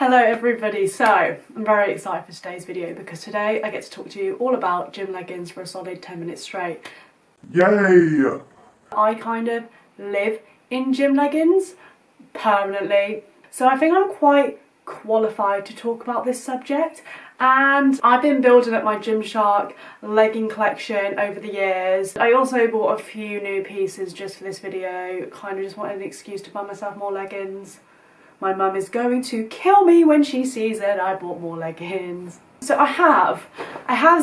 Hello everybody, so I'm very excited for today's video because today I get to talk to you all about gym leggings for a solid 10 minutes straight. Yay! I kind of live in gym leggings permanently, so I think I'm quite qualified to talk about this subject, and I've been building up my GYMSHARK legging collection over the years. I also bought a few new pieces just for this video, kind of just wanted an excuse to buy myself more leggings. My mum is going to kill me when she sees that I bought more leggings. So I have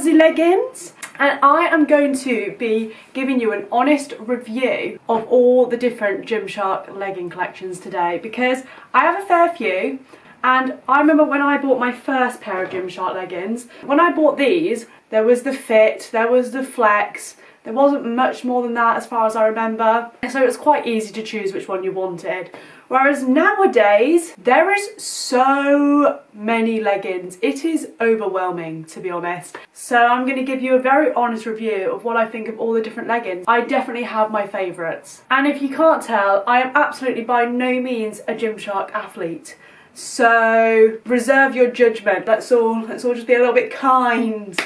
the leggings, and I am going to be giving you an honest review of all the different GYMSHARK legging collections today because I have a fair few. And I remember when I bought my first pair of GYMSHARK leggings, when I bought these, there was the fit, there was the flex, there wasn't much more than that as far as I remember. So it was quite easy to choose which one you wanted. Whereas nowadays, there is so many leggings. It is overwhelming, to be honest. So I'm going to give you a very honest review of what I think of all the different leggings. I definitely have my favourites. And if you can't tell, I am absolutely by no means a GYMSHARK athlete. So reserve your judgment. Let's all just be a little bit kind.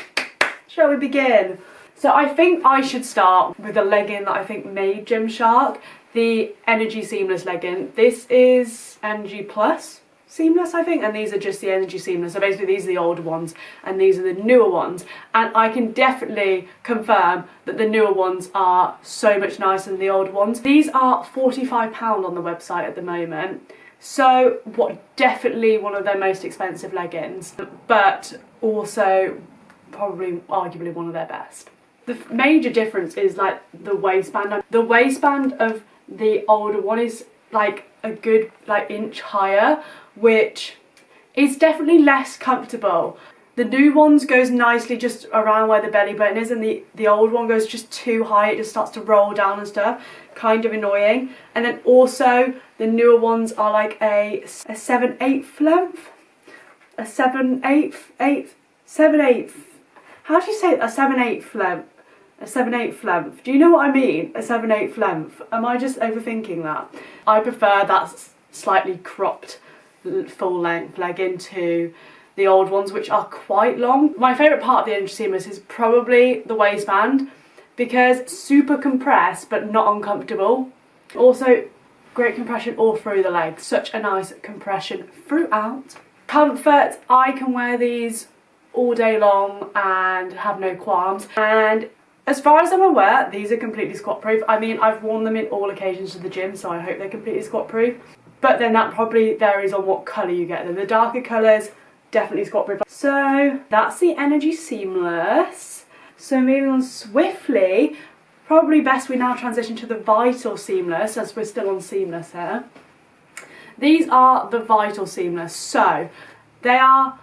Shall we begin? So I think I should start with a legging that I think made GYMSHARK, the Energy Seamless legging. This is Energy Plus Seamless, I think, and these are just the Energy Seamless. So basically these are the older ones and these are the newer ones. And I can definitely confirm that the newer ones are so much nicer than the older ones. These are £45 on the website at the moment. So definitely one of their most expensive leggings, but also probably arguably one of their best. The major difference is like the waistband. The waistband of the older one is like a good inch higher, which is definitely less comfortable. The new ones goes nicely just around where the belly button is, and the old one goes just too high. It just starts to roll down and stuff, kind of annoying. And then also the newer ones are like a 7/8 length, a 7/8. How do you say it? A 7/8 length. A 7/8 length. Do you know what I mean? A 7/8 length. Am I just overthinking that? I prefer that slightly cropped full length legging to the old ones, which are quite long. My favourite part of the Energy Seamless is probably the waistband because it's super compressed but not uncomfortable. Also great compression all through the legs. Such a nice compression throughout. Comfort, I can wear these all day long and have no qualms. And as far as I'm aware, these are completely squat proof. I mean, I've worn them in all occasions to the gym, so I hope they're completely squat proof. But then that probably varies on what colour you get them. The darker colours, definitely squat proof. So that's the Energy Seamless. So moving on swiftly, probably best we now transition to the Vital Seamless, as we're still on Seamless here. These are the Vital Seamless. So they are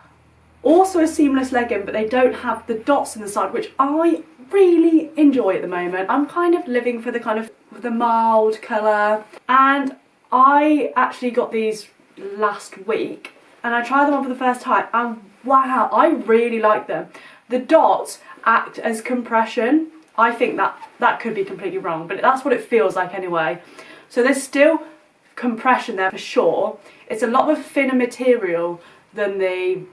also a seamless legging, but they don't have the dots in the side, which I really enjoy at the moment. I'm kind of living for the kind of the mild colour, and I actually got these last week and I tried them on for the first time, and wow, I really like them. The dots act as compression. I think that could be completely wrong, but that's what it feels like anyway. So there's still compression there for sure. It's a lot of a thinner material than the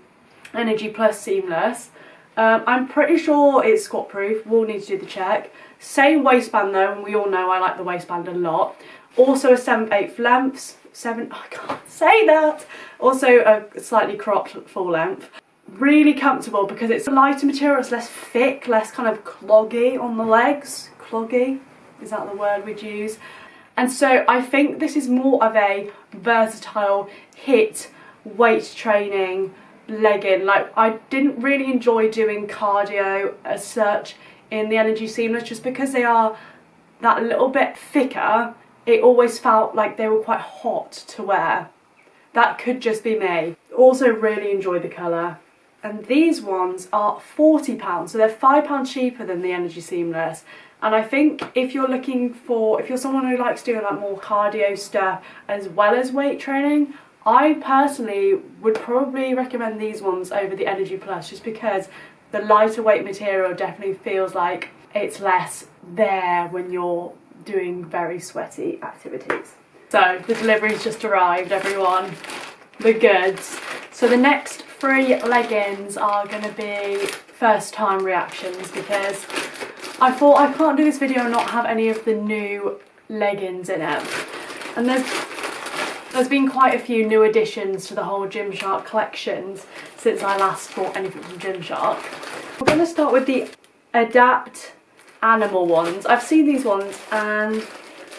Energy Plus Seamless. I'm pretty sure it's squat proof. We'll need to do the check. Same waistband though, and we all know I like the waistband a lot. Also a 7/8 length. I can't say that. Also a slightly cropped full length. Really comfortable because it's a lighter material. It's less thick, less kind of cloggy on the legs. Cloggy, is that the word we'd use? And so I think this is more of a versatile HIIT weight training legging. Like, I didn't really enjoy doing cardio as such in the Energy Seamless just because they are that little bit thicker. It always felt like they were quite hot to wear. That could just be me. Also really enjoy the colour. And these ones are £40, so they're £5 cheaper than the Energy Seamless. And I think if you're someone who likes doing like more cardio stuff as well as weight training, I personally would probably recommend these ones over the Energy Plus, just because the lighter weight material definitely feels like it's less there when you're doing very sweaty activities. So the delivery's just arrived, everyone. The goods. So the next 3 leggings are going to be first time reactions, because I thought I can't do this video and not have any of the new leggings in it. And there's been quite a few new additions to the whole GYMSHARK collections since I last bought anything from GYMSHARK. We're going to start with the Adapt animal ones. I've seen these ones and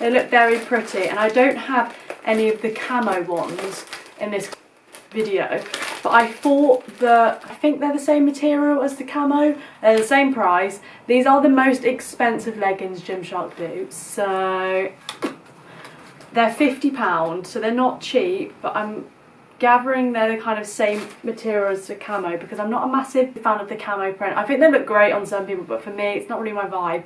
they look very pretty, and I don't have any of the camo ones in this video, but I thought that I think they're the same material as the camo, they're the same price. These are the most expensive leggings GYMSHARK do, so they're £50, so they're not cheap, but I'm gathering they're the kind of same material as the camo, because I'm not a massive fan of the camo print. I think they look great on some people, but for me it's not really my vibe.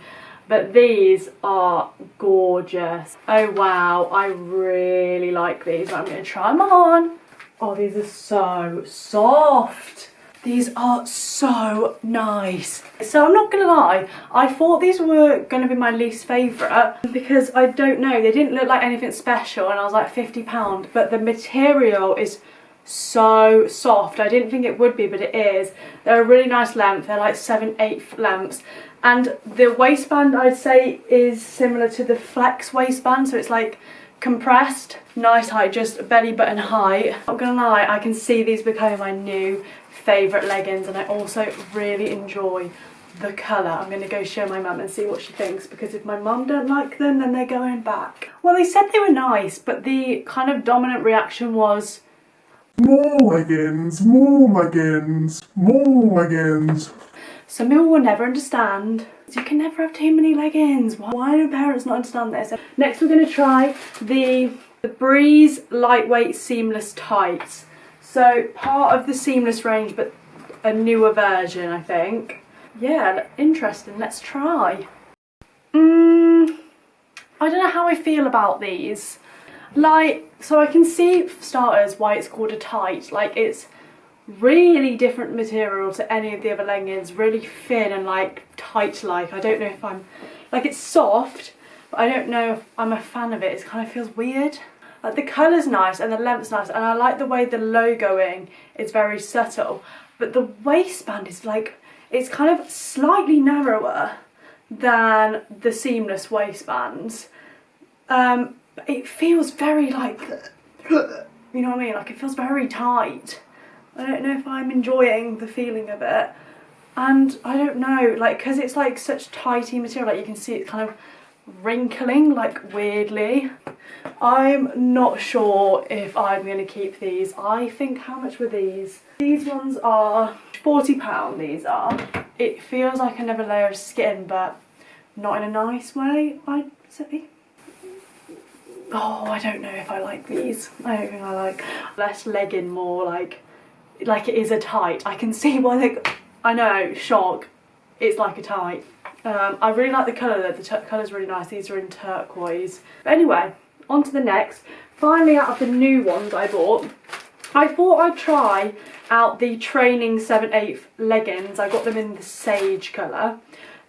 But these are gorgeous. Oh wow, I really like these. I'm going to try them on. Oh, these are so soft. These are so nice. So I'm not gonna lie, I thought these were gonna be my least favourite, because I don't know, they didn't look like anything special, and I was like £50, but the material is so soft. I didn't think it would be, but it is. They're a really nice length. They're like 7/8 lengths, and the waistband I'd say is similar to the Flex waistband, so it's like compressed, nice height, just belly button height. Not gonna lie, I can see these becoming my new favourite leggings, and I also really enjoy the colour. I'm going to go show my mum and see what she thinks, because if my mum don't like them, then they're going back. Well, they said they were nice, but the kind of dominant reaction was More leggings, more leggings, more leggings. some people will never understand. You can never have too many leggings. Why do parents not understand this? Next we're going to try the Breeze lightweight seamless tights. So part of the seamless range, but a newer version, I think. Yeah, interesting. Let's try. I don't know how I feel about these. Like, so I can see, for starters, why it's called a tight. Like, it's really different material to any of the other leggings. Really thin and like tight-like. I don't know if I'm, like, it's soft, but I don't know if I'm a fan of it. It kind of feels weird. Like, the colour's nice and the length's nice, and I like the way the logoing is very subtle, but the waistband is like, it's kind of slightly narrower than the seamless waistbands. It feels very like, you know what I mean? Like, it feels very tight. I don't know if I'm enjoying the feeling of it, and I don't know, like, because it's like such tighty material, like you can see it's kind of wrinkling like weirdly. I'm not sure if I'm going to keep these. I think, how much were these? These ones are £40, these are. It feels like another layer of skin, but not in a nice way, I'd say. Oh, I don't know if I like these. I don't think I like. Less legging, more like it is a tight. I can see why they, I know, shock, it's like a tight. I really like the colour though, the colour's really nice. These are in turquoise. But anyway, on to the next. Finally, out of the new ones I bought, I thought I'd try out the training 7/8 leggings. I got them in the sage colour,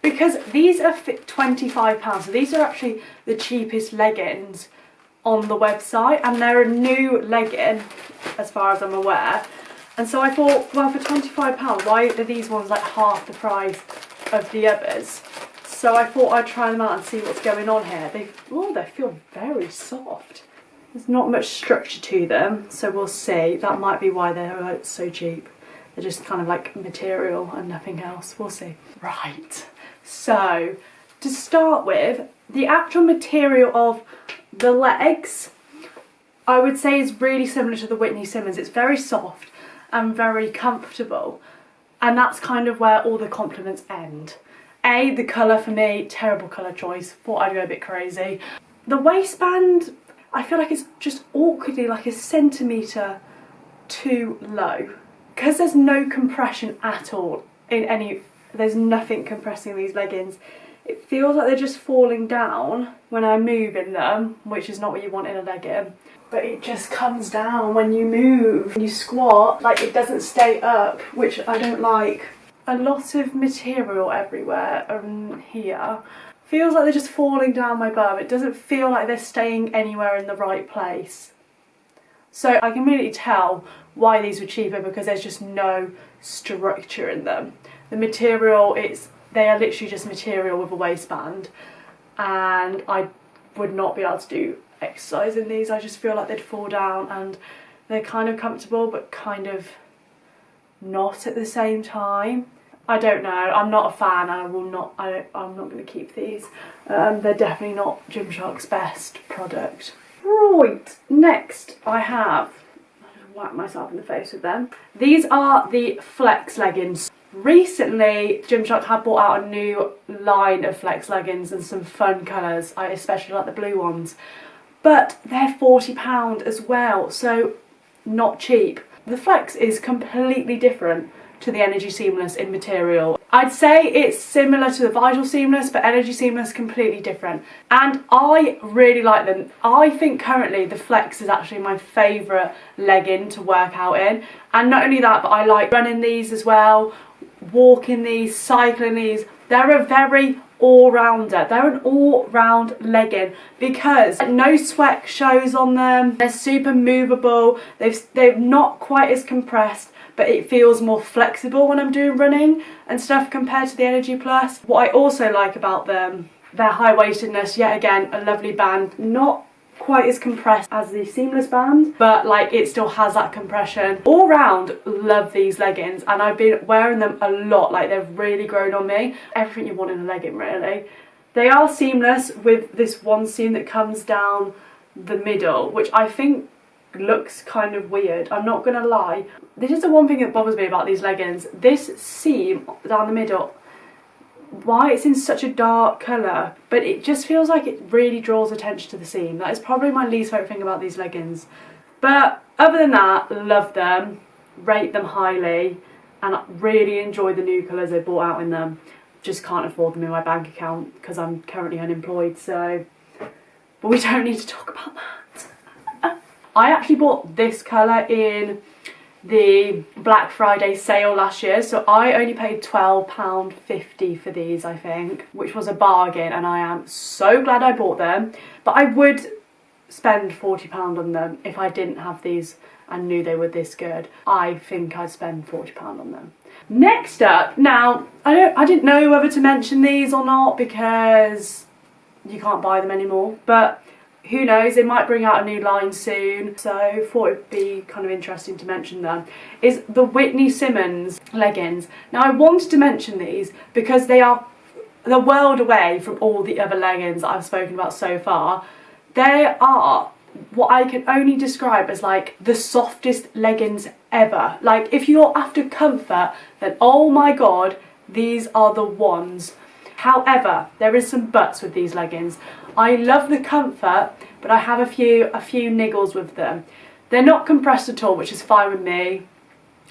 because these are £25, so these are actually the cheapest leggings on the website, and they're a new legging as far as I'm aware. And so I thought, well, for £25, why are these ones like half the price of the others? So I thought I'd try them out and see what's going on here. They feel very soft. There's not much structure to them, so we'll see. That might be why they're like so cheap. They're just kind of like material and nothing else. We'll see. Right, so to start with, the actual material of the legs, I would say, is really similar to the Whitney Simmons. It's very soft and very comfortable, and that's kind of where all the compliments end. The colour for me, terrible colour choice, thought I'd go a bit crazy. The waistband, I feel like it's just awkwardly like a centimetre too low, because there's no compression at all in any, there's nothing compressing these leggings. It feels like they're just falling down when I move in them, which is not what you want in a legging. But it just comes down when you move. When you squat, like, it doesn't stay up, which I don't like. A lot of material everywhere here. Feels like they're just falling down my bum. It doesn't feel like they're staying anywhere in the right place. So I can immediately tell why these were cheaper, because there's just no structure in them. The material, they are literally just material with a waistband, and I would not be able to do exercise in these. I just feel like they'd fall down, and they're kind of comfortable but kind of not at the same time. I don't know, I'm not a fan, and I'm not going to keep these. They're definitely not Gymshark's best product. Right, next I have, I just whacked myself in the face with them. These are the Flex leggings. Recently, Gymshark have brought out a new line of Flex leggings and some fun colours. I especially like the blue ones. But they're £40 as well, so not cheap. The Flex is completely different to the Energy Seamless in material. I'd say it's similar to the Vital Seamless, but Energy Seamless completely different. And I really like them. I think currently the Flex is actually my favourite legging to work out in. And not only that, but I like running these as well, walking these, cycling these. They're a very all-rounder. They're an all-round legging because no sweat shows on them. They're super movable. They're not quite as compressed, but it feels more flexible when I'm doing running and stuff compared to the Energy Plus. What I also like about them, their high-waistedness, yet again, a lovely band. Not quite as compressed as the seamless band, but like it still has that compression. All round, love these leggings, and I've been wearing them a lot. Like, they've really grown on me. Everything you want in a legging, really. They are seamless with this one seam that comes down the middle, which I think looks kind of weird, I'm not gonna lie. This is the one thing that bothers me about these leggings. This seam down the middle, why it's in such a dark colour, but it just feels like it really draws attention to the seam. That is probably my least favourite thing about these leggings. But other than that, love them, rate them highly, and really enjoy the new colours they brought out in them. Just can't afford them in my bank account because I'm currently unemployed, so... But we don't need to talk about that. I actually bought this colour in the Black Friday sale last year, so I only paid £12.50 for these, I think, which was a bargain, and I am so glad I bought them. But I would spend £40 on them if I didn't have these and knew they were this good. I think I'd spend £40 on them. Next up, now, I didn't know whether to mention these or not because you can't buy them anymore, but who knows, they might bring out a new line soon, so thought it'd be kind of interesting to mention them, is the Whitney Simmons leggings. Now, I wanted to mention these because they are the world away from all the other leggings that I've spoken about so far. They are what I can only describe as like the softest leggings ever. Like, if you're after comfort, then oh my god, these are the ones. However, there is some buts with these leggings. I love the comfort, but I have a few niggles with them. They're not compressed at all, which is fine with me.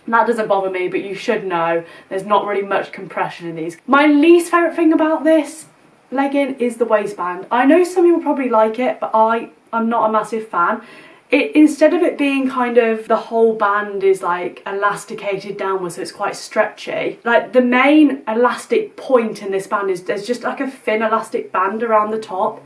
That doesn't bother me, but you should know there's not really much compression in these. My least favourite thing about this legging is the waistband. I know some people probably like it, but I'm not a massive fan. Instead of it being kind of the whole band is like elasticated downwards, so it's quite stretchy. Like, the main elastic point in this band is there's just like a thin elastic band around the top,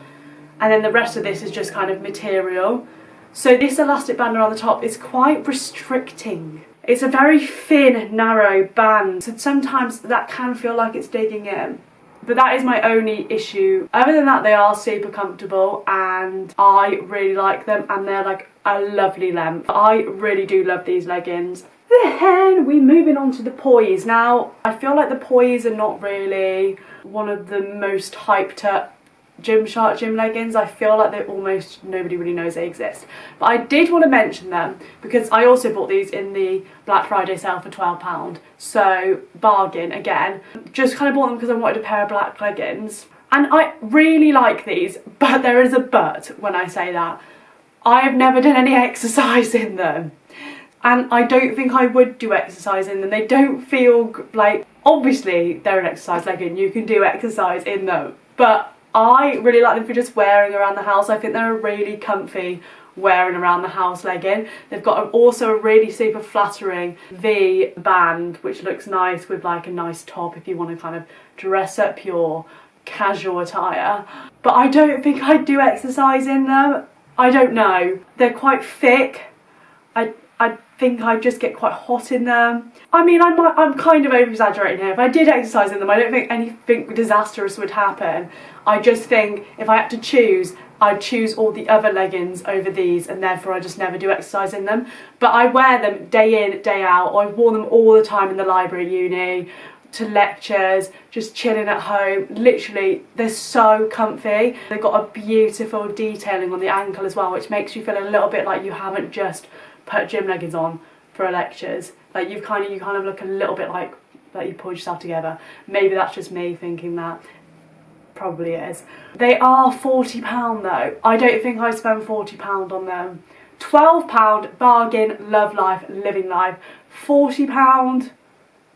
and then the rest of this is just kind of material. So this elastic band around the top is quite restricting. It's a very thin, narrow band, so sometimes that can feel like it's digging in. But that is my only issue. Other than that, they are super comfortable and I really like them, and they're like a lovely length. I really do love these leggings. Then we're moving on to the Poise. Now, I feel like the Poise are not really one of the most hyped up Gymshark gym leggings. I feel like almost nobody really knows they exist. But I did want to mention them because I also bought these in the Black Friday sale for £12. So bargain again. Just kind of bought them because I wanted a pair of black leggings. And I really like these, but there is a but when I say that. I have never done any exercise in them. And I don't think I would do exercise in them. They don't feel like, obviously they're an exercise legging, you can do exercise in them. But I really like them for just wearing around the house. I think they're a really comfy wearing around the house legging. They've got also a really super flattering V band, which looks nice with like a nice top if you want to kind of dress up your casual attire. But I don't think I'd do exercise in them. I don't know. They're quite thick. I think I just get quite hot in them. I mean, I'm kind of over-exaggerating here. If I did exercise in them, I don't think anything disastrous would happen. I just think if I had to choose, I'd choose all the other leggings over these, and therefore I just never do exercise in them. But I wear them day in, day out. I've worn them all the time in the library at uni, to lectures, just chilling at home. Literally, they're so comfy. They've got a beautiful detailing on the ankle as well, which makes you feel a little bit like you haven't just put gym leggings on for lectures. Like you kind of look a little bit like you pulled yourself together. Maybe that's just me thinking that. Probably is. They are £40 though. I don't think I spend £40 on them. £12 bargain, love life, living life. £40,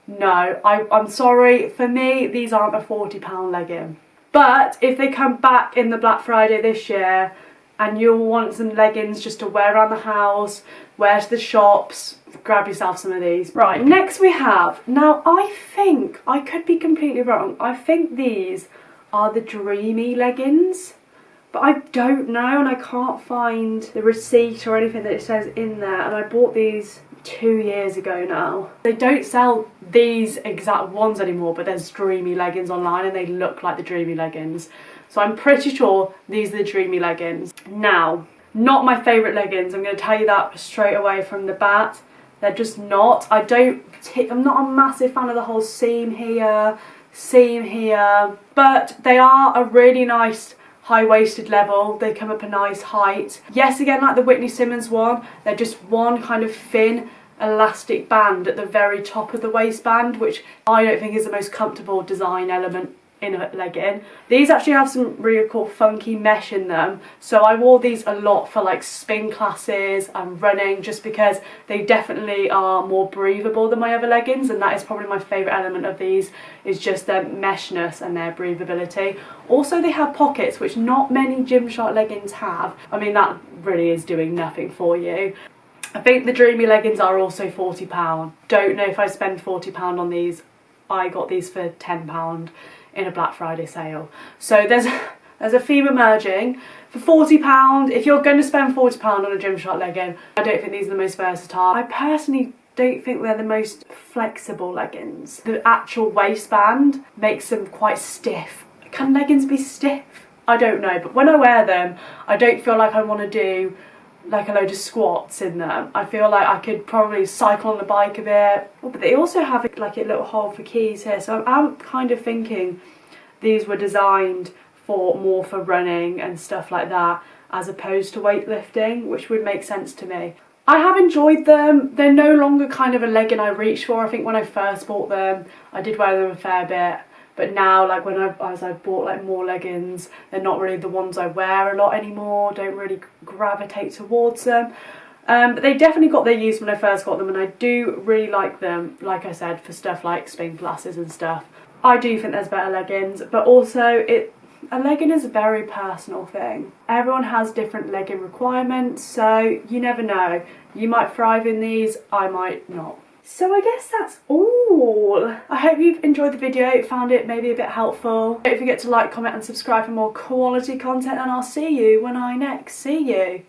no, I'm sorry, for me these aren't a £40 legging. But if they come back in the Black Friday this year and you'll want some leggings just to wear around the house, wear to the shops, grab yourself some of these. Right, next we have, now I think, I could be completely wrong, I think these are the Dreamy leggings, but I don't know and I can't find the receipt or anything that it says in there, and I bought these 2 years ago now. They don't sell these exact ones anymore, but there's Dreamy leggings online and they look like the Dreamy leggings. So I'm pretty sure these are the Dreamy leggings. Now, not my favourite leggings, I'm going to tell you that straight away from the bat. They're just not. I'm not a massive fan of the whole seam here, but they are a really nice high-waisted level. They come up a nice height. Yes, again, like the Whitney Simmons one, they're just one kind of thin elastic band at the very top of the waistband, which I don't think is the most comfortable design element in a legging. These actually have some really cool funky mesh in them, so I wore these a lot for like spin classes and running, just because they definitely are more breathable than my other leggings, and that is probably my favourite element of these, is just their meshness and their breathability. Also, they have pockets, which not many Gymshark leggings have. I mean, that really is doing nothing for you. I think the Dreamy leggings are also £40. Don't know if I spend £40 on these. I got these for £10 in a Black Friday sale. So there's a theme emerging. For £40, if you're going to spend £40 on a Gymshark legging, I don't think these are the most versatile. I personally don't think they're the most flexible leggings. The actual waistband makes them quite stiff. Can leggings be stiff? I don't know, but when I wear them, I don't feel like I want to do like a load of squats in them. I feel like I could probably cycle on the bike a bit. Oh, but they also have like a little hole for keys here, so I'm kind of thinking these were designed for more for running and stuff like that, as opposed to weightlifting, which would make sense to me. I have enjoyed them. They're no longer kind of a legging I reach for. I think when I first bought them, I did wear them a fair bit. But now, like as I've bought like more leggings, they're not really the ones I wear a lot anymore. Don't really gravitate towards them. But they definitely got their use when I first got them, and I do really like them, like I said, for stuff like spin classes and stuff. I do think there's better leggings, but also a legging is a very personal thing. Everyone has different legging requirements, so you never know. You might thrive in these, I might not. So I guess that's all. I hope you've enjoyed the video, found it maybe a bit helpful. Don't forget to like, comment and subscribe for more quality content, and I'll see you when I next see you.